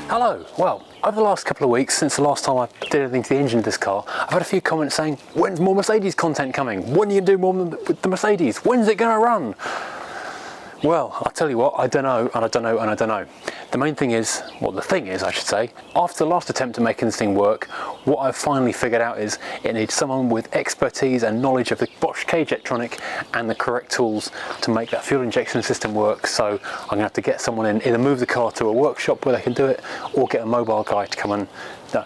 Hello. Well, over the last couple of weeks, since the last time I did anything to the engine of this car, I've had a few comments saying, when's more Mercedes content coming? When are you going to do more with the Mercedes? When's it going to run? Well, I'll tell you what, I don't know, and I don't know, and I don't know. The main thing is, well, the thing is, I should say, after the last attempt at making this thing work, what I've finally figured out is it needs someone with expertise and knowledge of the Bosch cage electronic and the correct tools to make that fuel injection system work. So I'm going to have to get someone in, either move the car to a workshop where they can do it, or get a mobile guy to come and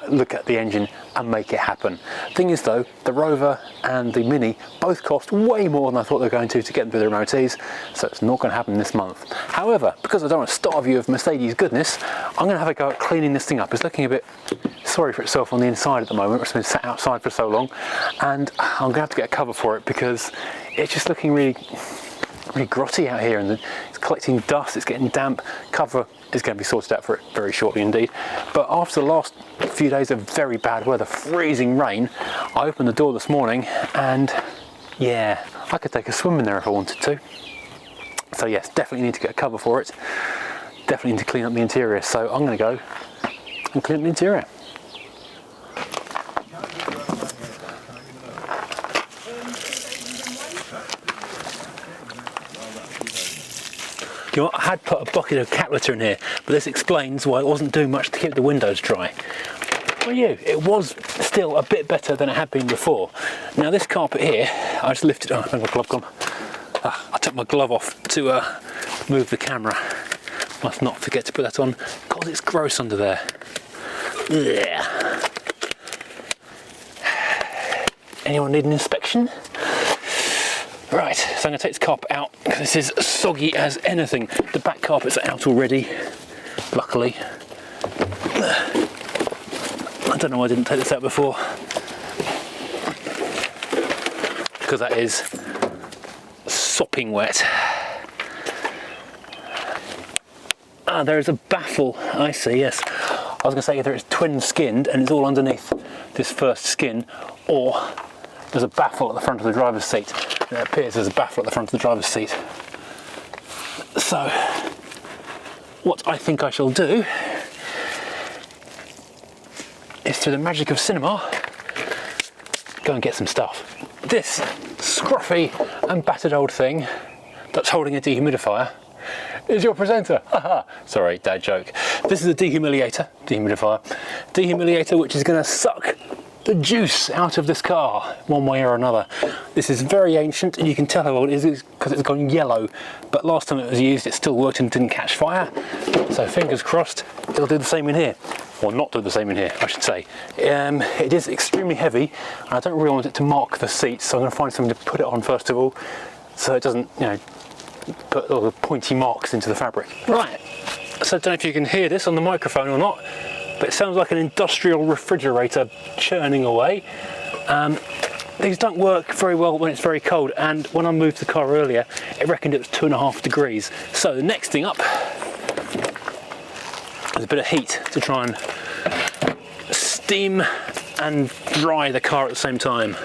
look at the engine and make it happen. Thing is though, the Rover and the Mini both cost way more than I thought they were going to get them through their MOTs, so it's not going to happen this month. However, because I don't want to starve you of Mercedes goodness, I'm going to have a go at cleaning this thing up. It's looking a bit sorry for itself on the inside at the moment. It's been sat outside for so long, and I'm going to have to get a cover for it because it's just looking really grotty out here, and it's collecting dust, it's getting damp. Cover is going to be sorted out for it very shortly indeed. But after the last few days of very bad weather, freezing rain, I opened the door this morning and yeah, I could take a swim in there if I wanted to. So yes, definitely need to get a cover for it. Definitely need to clean up the interior, so I'm going to go and clean up the interior. You know what, I had put a bucket of cat litter in here, but this explains why it wasn't doing much to keep the windows dry. Well, it was still a bit better than it had been before. Now this carpet here, I just lifted, oh, where's my glove gone? I took my glove off to move the camera. Must not forget to put that on, because it's gross under there. Ugh. Anyone need an inspection? Right, so I'm going to take this carpet out because this is soggy as anything. The back carpets are out already, luckily. I don't know why I didn't take this out before, because that is sopping wet. Ah, there is a baffle, I see, yes. I was going to say either it's twin skinned and it's all underneath this first skin, or there's a baffle at the front of the driver's seat. It appears there's a baffle at the front of the driver's seat. So, what I think I shall do is, through the magic of cinema, go and get some stuff. This scruffy and battered old thing that's holding a dehumidifier is your presenter. Haha, sorry, dad joke. This is a dehumidifier, which is going to suck the juice out of this car one way or another. This is very ancient, and you can tell how old it is because it's gone yellow, but last time it was used it still worked and didn't catch fire, so fingers crossed it'll do the same in here, or not do the same in here I should say. It is extremely heavy and I don't really want it to mark the seats, so I'm going to find something to put it on first of all so it doesn't, you know, put all the pointy marks into the fabric. Right, so I don't know if you can hear this on the microphone or not, but it sounds like an industrial refrigerator churning away. These don't work very well when it's very cold, and when I moved the car earlier it reckoned it was 2.5 degrees. So the next thing up is a bit of heat to try and steam and dry the car at the same time.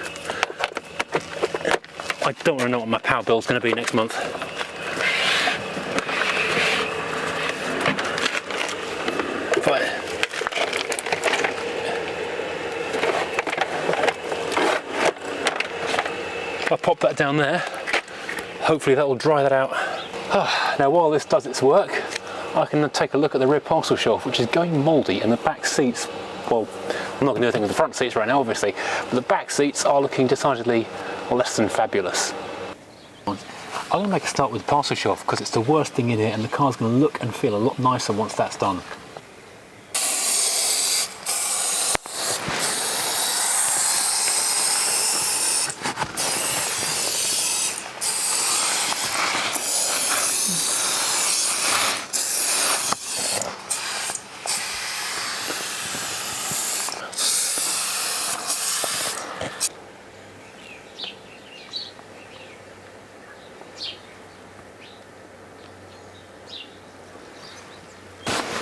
I don't want to know what my power bill is going to be next month. If I pop that down there, hopefully that will dry that out. Now while this does its work, I can take a look at the rear parcel shelf, which is going mouldy, and the back seats, well, I'm not going to do anything with the front seats right now obviously, but the back seats are looking decidedly less than fabulous. I'm going to make a start with the parcel shelf because it's the worst thing in here, and the car's going to look and feel a lot nicer once that's done.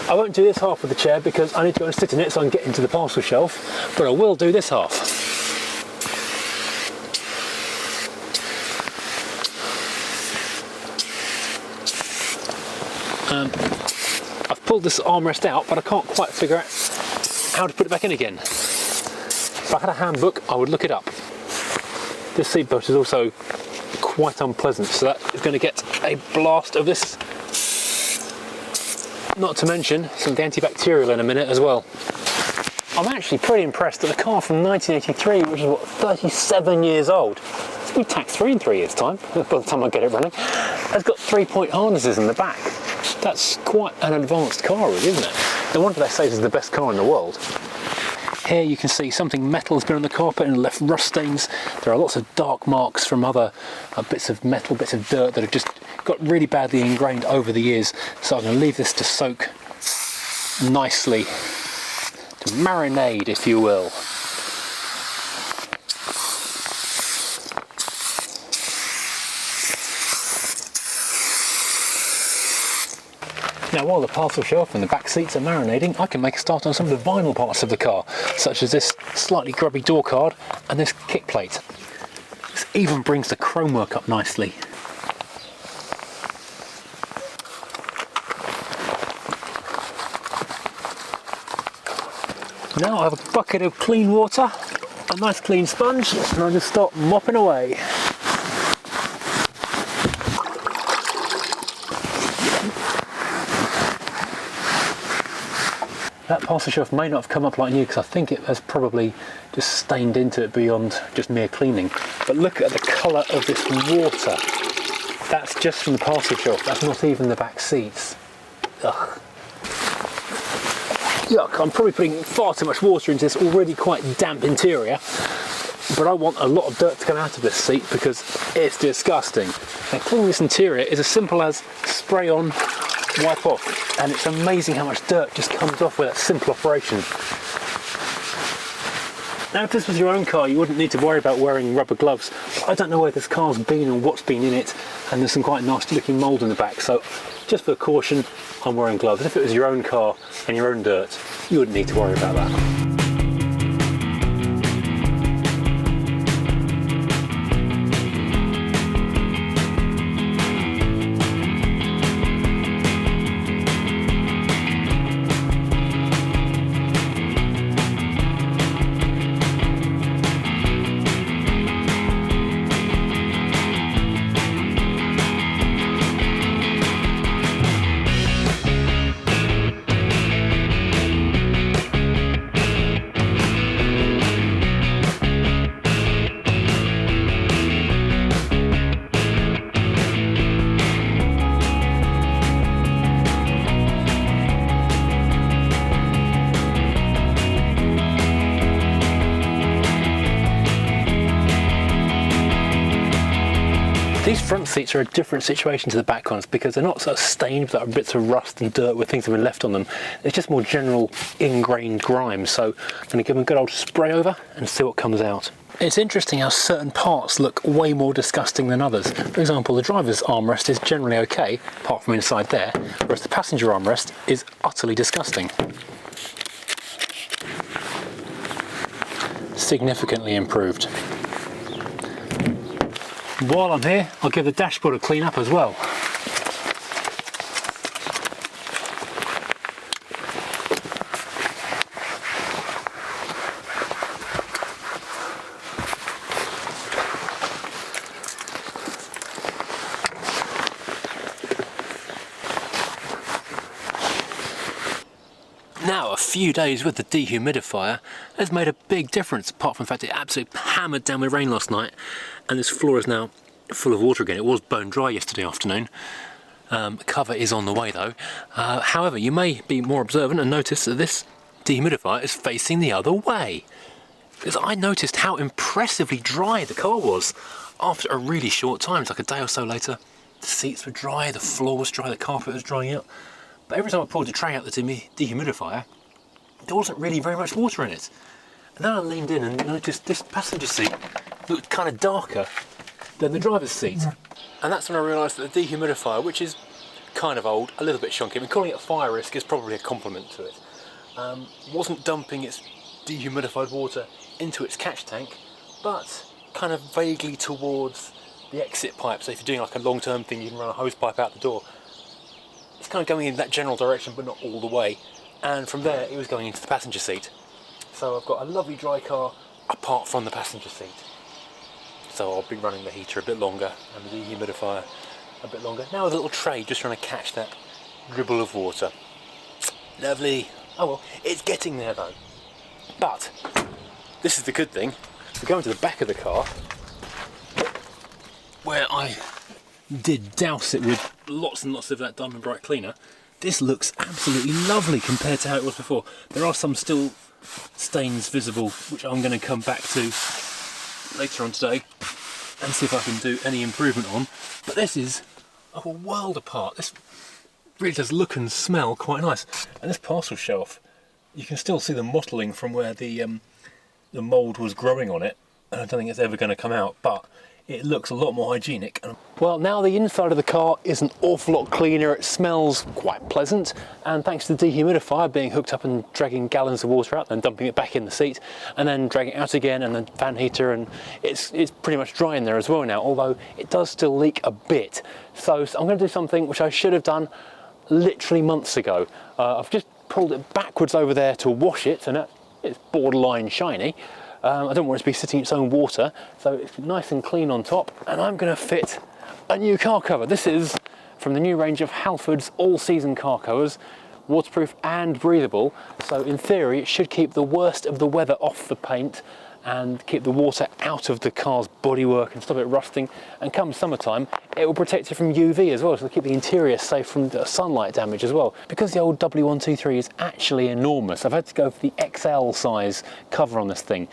I won't do this half of the chair because I need to go and sit in it so I can get into the parcel shelf, but I will do this half. I've pulled this armrest out, but I can't quite figure out how to put it back in again. If I had a handbook, I would look it up. This seat belt is also quite unpleasant, so that is going to get a blast of this. Not to mention some of the antibacterial in a minute as well. I'm actually pretty impressed that the car from 1983, which is what, 37 years old, it's going to be tax-free in 3 years' time, by the time I get it running, has got 3-point harnesses in the back. That's quite an advanced car, really, isn't it? No wonder they say this is the best car in the world. Here you can see something metal has been on the carpet and left rust stains. There are lots of dark marks from other bits of metal, bits of dirt that have just got really badly ingrained over the years. So I'm going to leave this to soak nicely, to marinade, if you will. Now, while the parcel shelf and the back seats are marinating, I can make a start on some of the vinyl parts of the car, such as this slightly grubby door card and this kick plate. This even brings the chrome work up nicely. Now I have a bucket of clean water, a nice clean sponge, and I'll just start mopping away. That parcel shelf may not have come up like new because I think it has probably just stained into it beyond just mere cleaning. But look at the colour of this water. That's just from the parcel shelf, that's not even the back seats. Ugh. Yuck, I'm probably putting far too much water into this already quite damp interior, but I want a lot of dirt to come out of this seat because it's disgusting. Now, cleaning this interior is as simple as spray on, wipe off, and it's amazing how much dirt just comes off with that simple operation. Now, if this was your own car, you wouldn't need to worry about wearing rubber gloves. I don't know where this car's been and what's been in it, and there's some quite nasty looking mould in the back, so just for caution, I'm wearing gloves. If it was your own car and your own dirt, you wouldn't need to worry about that. These front seats are a different situation to the back ones because they're not sort of stained with bits of rust and dirt where things have been left on them. It's just more general ingrained grime. So I'm going to give them a good old spray over and see what comes out. It's interesting how certain parts look way more disgusting than others. For example, the driver's armrest is generally okay, apart from inside there, whereas the passenger armrest is utterly disgusting. Significantly improved. While I'm here, I'll give the dashboard a clean up as well. Now, a few days with the dehumidifier has made a big difference, apart from the fact it absolutely hammered down with rain last night, and this floor is now full of water again. It was bone dry yesterday afternoon. The cover is on the way though. However, you may be more observant and notice that this dehumidifier is facing the other way. Because I noticed how impressively dry the car was after a really short time. It's like a day or so later, the seats were dry, the floor was dry, the carpet was drying out. But every time I pulled the tray out the dehumidifier, there wasn't really very much water in it. And then I leaned in and noticed this passenger seat looked kind of darker than the driver's seat. And that's when I realised that the dehumidifier, which is kind of old, a little bit shonky, I mean, calling it a fire risk is probably a compliment to it, wasn't dumping its dehumidified water into its catch tank, but kind of vaguely towards the exit pipe. So if you're doing like a long-term thing, you can run a hose pipe out the door. it's kind of going in that general direction, but not all the way. And from there, it was going into the passenger seat. So I've got a lovely dry car apart from the passenger seat. So I'll be running the heater a bit longer and the dehumidifier a bit longer. Now with a little tray, just trying to catch that dribble of water. Lovely. Oh well, it's getting there though. But this is the good thing. We're going to the back of the car, where I did douse it with lots and lots of that Diamond Bright cleaner. This looks absolutely lovely compared to how it was before. There are some still stains visible, which I'm going to come back to later on today and see if I can do any improvement on. But this is a world apart. This really does look and smell quite nice. And this parcel shelf, you can still see the mottling from where the mould was growing on it. And I don't think it's ever going to come out, but it looks a lot more hygienic. Well, now the inside of the car is an awful lot cleaner. It smells quite pleasant, and thanks to the dehumidifier being hooked up and dragging gallons of water out, then dumping it back in the seat, and then dragging it out again, and then fan heater, and it's pretty much dry in there as well now, although it does still leak a bit. So I'm going to do something which I should have done literally months ago. I've just pulled it backwards over there to wash it, and it's borderline shiny. I don't want it to be sitting in its own water, so it's nice and clean on top. And I'm going to fit a new car cover. This is from the new range of Halfords all-season car covers, waterproof and breathable. So in theory, it should keep the worst of the weather off the paint and keep the water out of the car's bodywork and stop it rusting. And come summertime, it will protect it from UV as well, so keep the interior safe from the sunlight damage as well. Because the old W123 is actually enormous, I've had to go for the XL size cover on this thing.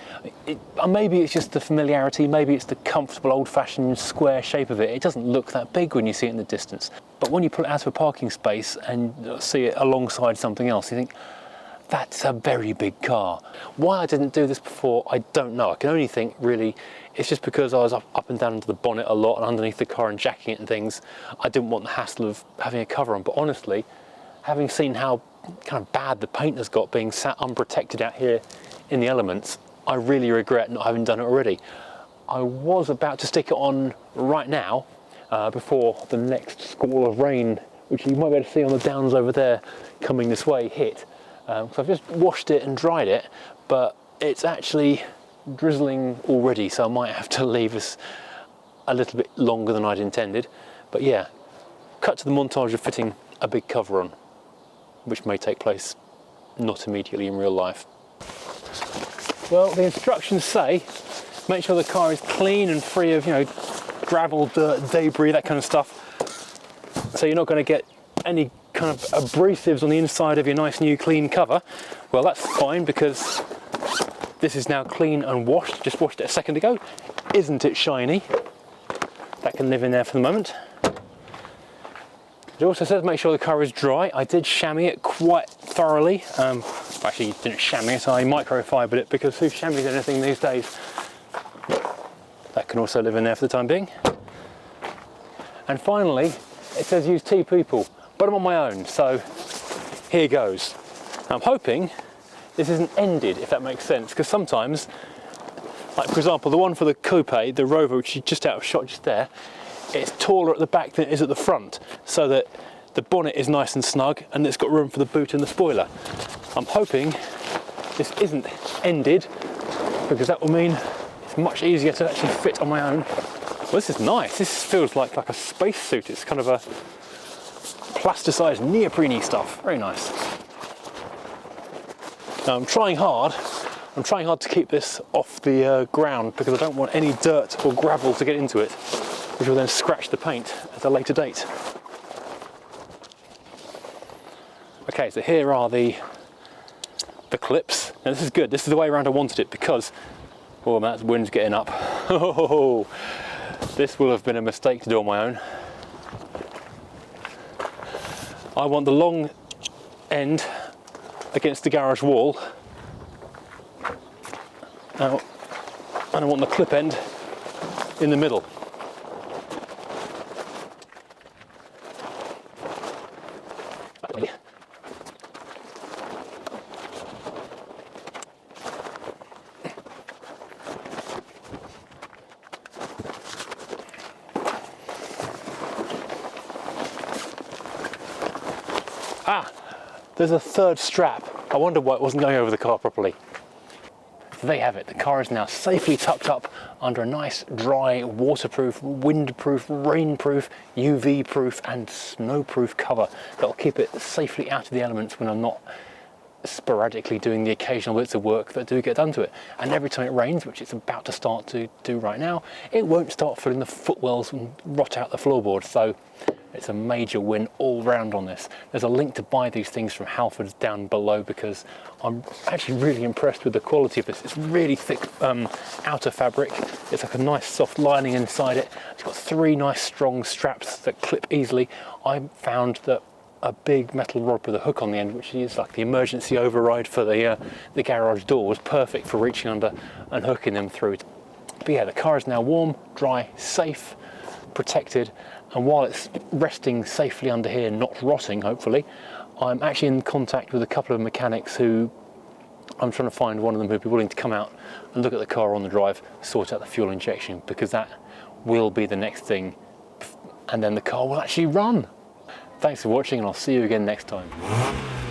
Maybe it's just the familiarity, maybe it's the comfortable old-fashioned square shape of it. It doesn't look that big when you see it in the distance. But when you pull it out of a parking space and see it alongside something else, you think, that's a very big car. Why I didn't do this before, I don't know. I can only think, really, it's just because I was up and down into the bonnet a lot and underneath the car and jacking it and things. I didn't want the hassle of having a cover on. But honestly, having seen how kind of bad the paint has got being sat unprotected out here in the elements, I really regret not having done it already. I was about to stick it on right now before the next squall of rain, which you might be able to see on the downs over there coming this way, hit. So I've just washed it and dried it, but it's actually drizzling already, so I might have to leave this a little bit longer than I'd intended. But yeah, cut to the montage of fitting a big cover on, which may take place not immediately in real life. Well, the instructions say make sure the car is clean and free of, gravel, dirt, debris, that kind of stuff. So you're not going to get any kind of abrasives on the inside of your nice new clean cover. Well, that's fine because this is now clean and washed. Just washed it a second ago. Isn't it shiny? That can live in there for the moment. It also says make sure the car is dry. I did chamois it quite thoroughly. Actually, didn't chamois it, I microfibered it, because who chamois anything these days? That can also live in there for the time being. And finally, it says use T-People, but I'm on my own, so here goes. I'm hoping this isn't ended, if that makes sense, because sometimes, like for example, the one for the coupe, the Rover, which is just out of shot just there, it's taller at the back than it is at the front, so that the bonnet is nice and snug and it's got room for the boot and the spoiler. I'm hoping this isn't ended, because that will mean it's much easier to actually fit on my own. Well, this is nice. This feels like a space suit. It's kind of a plasticized neoprene stuff. Very nice. Now I'm trying hard to keep this off the ground, because I don't want any dirt or gravel to get into it, which will then scratch the paint at a later date. Okay, so here are the clips. Now this is good. This is the way around I wanted it, because, oh man, that wind's getting up. Oh, this will have been a mistake to do on my own. I want the long end against the garage wall, and I want the clip end in the middle. Ah, there's a third strap. I wonder why it wasn't going over the car properly. So there you have it. The car is now safely tucked up under a nice, dry, waterproof, windproof, rainproof, UV-proof and snowproof cover that will keep it safely out of the elements when I'm not sporadically doing the occasional bits of work that do get done to it. And every time it rains, which it's about to start to do right now, it won't start filling the footwells and rot out the floorboard. So it's a major win all round on this. There's a link to buy these things from Halfords down below because I'm actually really impressed with the quality of this. It's really thick outer fabric. It's like a nice soft lining inside it. It's got 3 nice strong straps that clip easily. I found that a big metal rod with a hook on the end, which is like the emergency override for the garage door, was perfect for reaching under and hooking them through. But yeah, the car is now warm, dry, safe, protected, and while it's resting safely under here, not rotting hopefully, I'm actually in contact with a couple of mechanics who I'm trying to find one of them who'd be willing to come out and look at the car on the drive, sort out the fuel injection, because that will be the next thing, and then the car will actually run. Thanks for watching, and I'll see you again next time.